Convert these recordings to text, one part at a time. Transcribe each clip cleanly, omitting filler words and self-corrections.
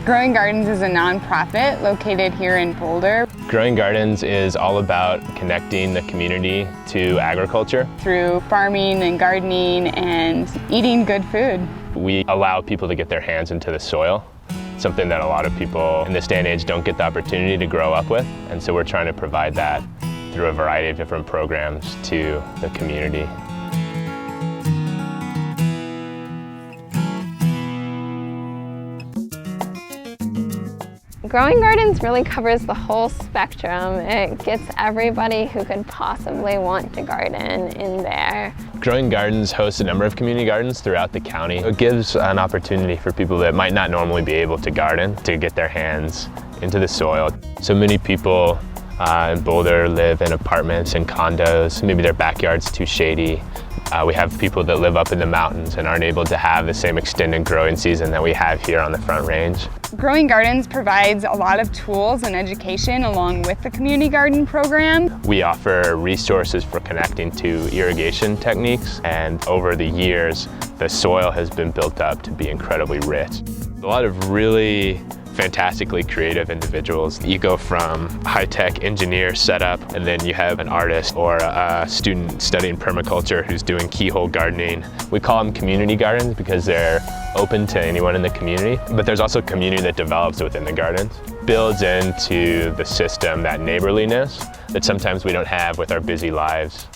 Growing Gardens is a nonprofit located here in Boulder. Growing Gardens is all about connecting the community to agriculture. Through farming and gardening and eating good food. We allow people to get their hands into the soil, something that a lot of people in this day and age don't get the opportunity to grow up with. And so we're trying to provide that through a variety of different programs to the community. Growing Gardens really covers the whole spectrum. It gets everybody who could possibly want to garden in there. Growing Gardens hosts a number of community gardens throughout the county. It gives an opportunity for people that might not normally be able to garden to get their hands into the soil. So many people in Boulder live in apartments and condos. Maybe their backyard's too shady. We have people that live up in the mountains and aren't able to have the same extended growing season that we have here on the Front Range. Growing Gardens provides a lot of tools and education along with the community garden program. We offer resources for connecting to irrigation techniques, and over the years the soil has been built up to be incredibly rich. A lot of really fantastically creative individuals. You go from high-tech engineer setup, and then you have an artist or a student studying permaculture who's doing keyhole gardening. We call them community gardens because they're open to anyone in the community, but there's also community that develops within the gardens. Builds into the system that neighborliness that sometimes we don't have with our busy lives.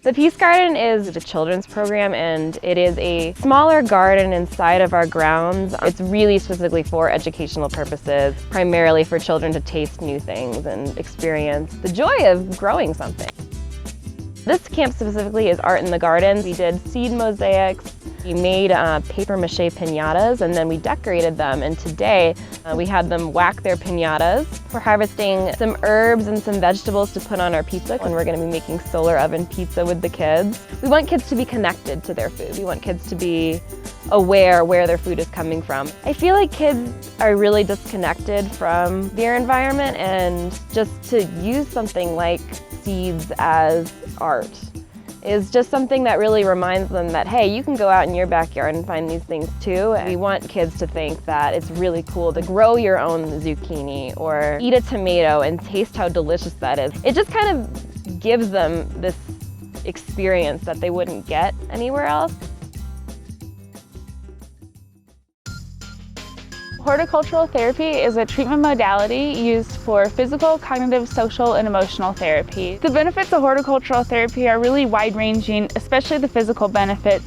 The Peace Garden is a children's program, and it is a smaller garden inside of our grounds. It's really specifically for educational purposes, primarily for children to taste new things and experience the joy of growing something. This camp specifically is Art in the Garden. We did seed mosaics, we made paper mache piñatas, and then we decorated them, and today we had them whack their piñatas. We're harvesting some herbs and some vegetables to put on our pizza, and we're going to be making solar oven pizza with the kids. We want kids to be connected to their food. We want kids to be aware where their food is coming from. I feel like kids are really disconnected from their environment, and just to use something like seeds as art is just something that really reminds them that, hey, you can go out in your backyard and find these things too. And we want kids to think that it's really cool to grow your own zucchini or eat a tomato and taste how delicious that is. It just kind of gives them this experience that they wouldn't get anywhere else. Horticultural therapy is a treatment modality used for physical, cognitive, social, and emotional therapy. The benefits of horticultural therapy are really wide-ranging, especially the physical benefits.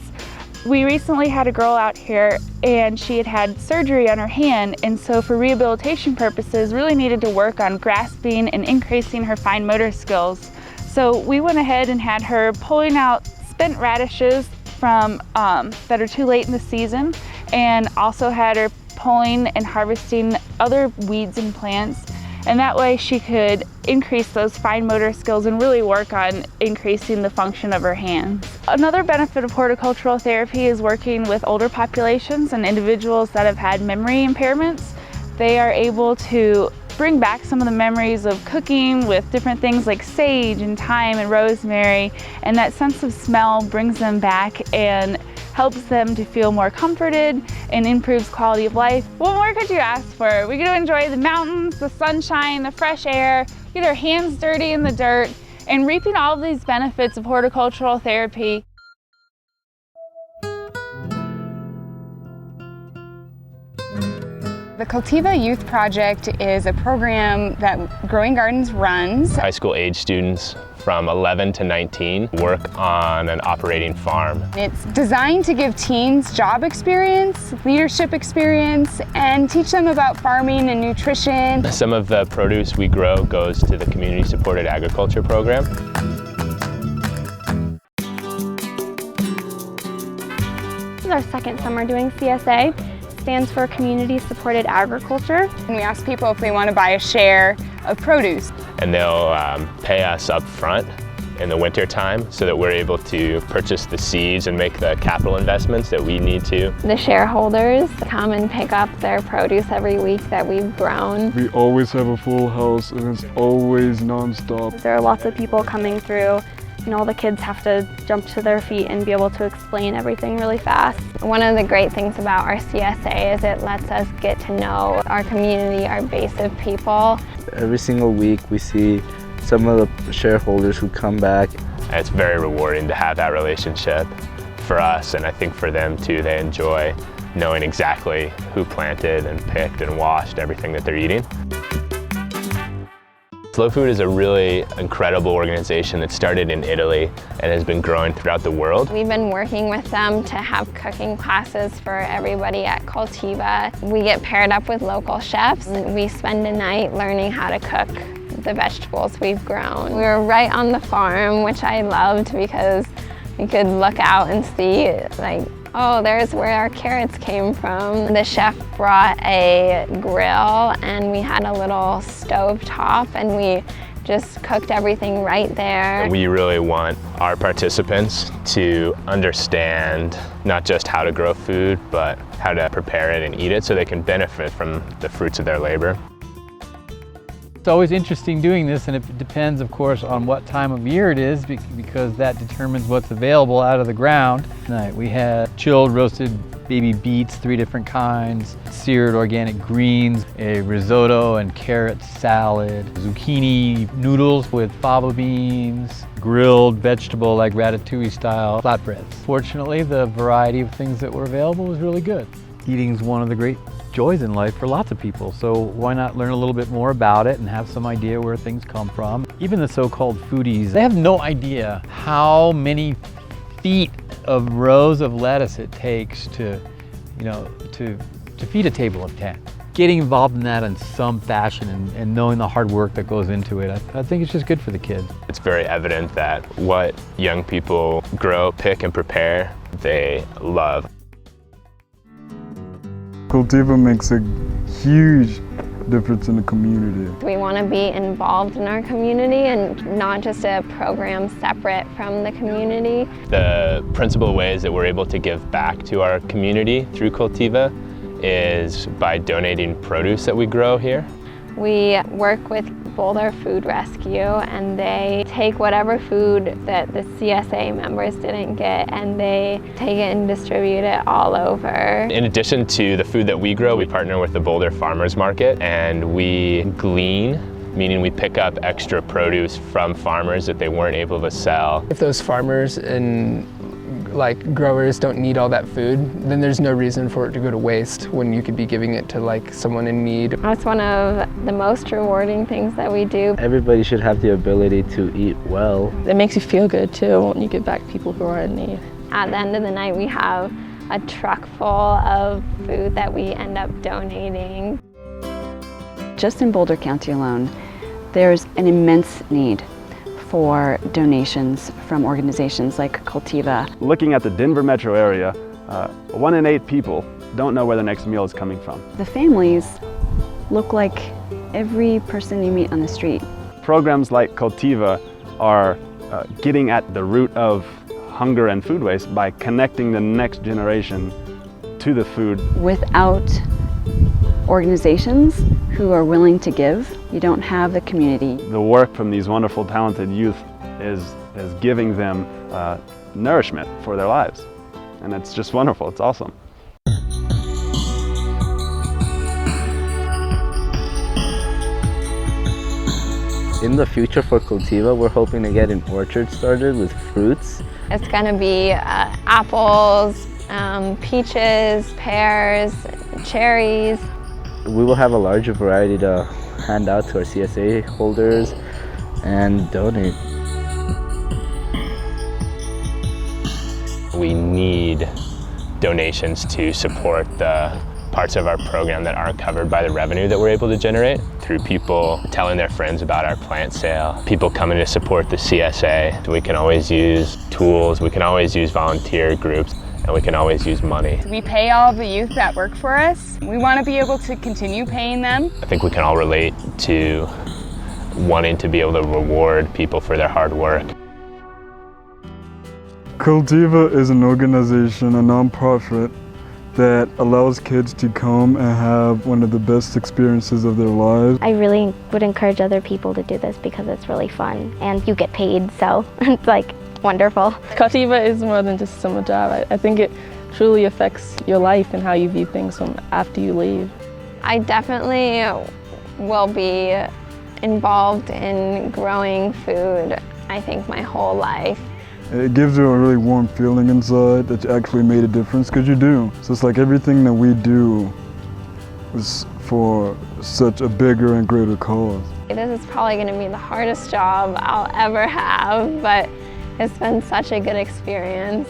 We recently had a girl out here and she had had surgery on her hand, and so for rehabilitation purposes really needed to work on grasping and increasing her fine motor skills. So we went ahead and had her pulling out spent radishes from that are too late in the season, and also had her pulling and harvesting other weeds and plants, and that way she could increase those fine motor skills and really work on increasing the function of her hands. Another benefit of horticultural therapy is working with older populations and individuals that have had memory impairments. They are able to bring back some of the memories of cooking with different things like sage and thyme and rosemary, and that sense of smell brings them back and helps them to feel more comforted and improves quality of life. What more could you ask for? We get to enjoy the mountains, the sunshine, the fresh air, get our hands dirty in the dirt, and reaping all of these benefits of horticultural therapy. The Cultiva Youth Project is a program that Growing Gardens runs. High school age students from 11 to 19 work on an operating farm. It's designed to give teens job experience, leadership experience, and teach them about farming and nutrition. Some of the produce we grow goes to the Community Supported Agriculture Program. This is our second summer doing CSA. Stands for Community Supported Agriculture. And we ask people if they want to buy a share of produce. And they'll pay us up front in the winter time so that we're able to purchase the seeds and make the capital investments that we need to. The shareholders come and pick up their produce every week that we've grown. We always have a full house and it's always non-stop. There are lots of people coming through and all the kids have to jump to their feet and be able to explain everything really fast. One of the great things about our CSA is it lets us get to know our community, our base of people. Every single week we see some of the shareholders who come back. It's very rewarding to have that relationship for us, and I think for them too. They enjoy knowing exactly who planted and picked and washed everything that they're eating. Slow Food is a really incredible organization that started in Italy and has been growing throughout the world. We've been working with them to have cooking classes for everybody at Cultiva. We get paired up with local chefs. We spend a night learning how to cook the vegetables we've grown. We were right on the farm, which I loved because you could look out and see, like, oh, there's where our carrots came from. The chef brought a grill and we had a little stove top and we just cooked everything right there. We really want our participants to understand not just how to grow food, but how to prepare it and eat it so they can benefit from the fruits of their labor. It's always interesting doing this, and it depends, of course, on what time of year it is because that determines what's available out of the ground. Tonight we had chilled roasted baby beets, 3 different kinds, seared organic greens, a risotto and carrot salad, zucchini noodles with fava beans, grilled vegetable like ratatouille style flatbreads. Fortunately, the variety of things that were available was really good. Eating's one of the great joys in life for lots of people, so why not learn a little bit more about it and have some idea where things come from. Even the so-called foodies, they have no idea how many feet of rows of lettuce it takes to feed a table of 10. Getting involved in that in some fashion and knowing the hard work that goes into it, I think it's just good for the kids. It's very evident that what young people grow, pick, and prepare, they love. Cultiva makes a huge difference in the community. We want to be involved in our community and not just a program separate from the community. The principal ways that we're able to give back to our community through Cultiva is by donating produce that we grow here. We work with Boulder Food Rescue and they take whatever food that the CSA members didn't get and they take it and distribute it all over. In addition to the food that we grow, we partner with the Boulder Farmers Market and we glean, meaning we pick up extra produce from farmers that they weren't able to sell. If those farmers and growers don't need all that food, then there's no reason for it to go to waste when you could be giving it to someone in need. That's one of the most rewarding things that we do. Everybody should have the ability to eat well. It makes you feel good too when you give back to people who are in need. At the end of the night, we have a truck full of food that we end up donating. Just in Boulder County alone, there's an immense need for donations from organizations like Cultiva. Looking at the Denver metro area, 1 in 8 people don't know where the next meal is coming from. The families look like every person you meet on the street. Programs like Cultiva are getting at the root of hunger and food waste by connecting the next generation to the food. Without organizations who are willing to give, you don't have the community. The work from these wonderful, talented youth is giving them nourishment for their lives. And it's just wonderful, it's awesome. In the future for Cultiva, we're hoping to get an orchard started with fruits. It's going to be apples, peaches, pears, cherries. We will have a larger variety to hand out to our CSA holders and donate. We need donations to support the parts of our program that aren't covered by the revenue that we're able to generate through people telling their friends about our plant sale, people coming to support the CSA. We can always use tools, we can always use volunteer groups, and we can always use money. We pay all of the youth that work for us. We want to be able to continue paying them. I think we can all relate to wanting to be able to reward people for their hard work. Cultiva is an organization, a nonprofit, that allows kids to come and have one of the best experiences of their lives. I really would encourage other people to do this because it's really fun and you get paid, so it's like wonderful. Cultiva is more than just a summer job. I think it truly affects your life and how you view things from after you leave. I definitely will be involved in growing food, I think, my whole life. It gives you a really warm feeling inside that you actually made a difference, because you do. So it's like everything that we do is for such a bigger and greater cause. This is probably going to be the hardest job I'll ever have, but it's been such a good experience.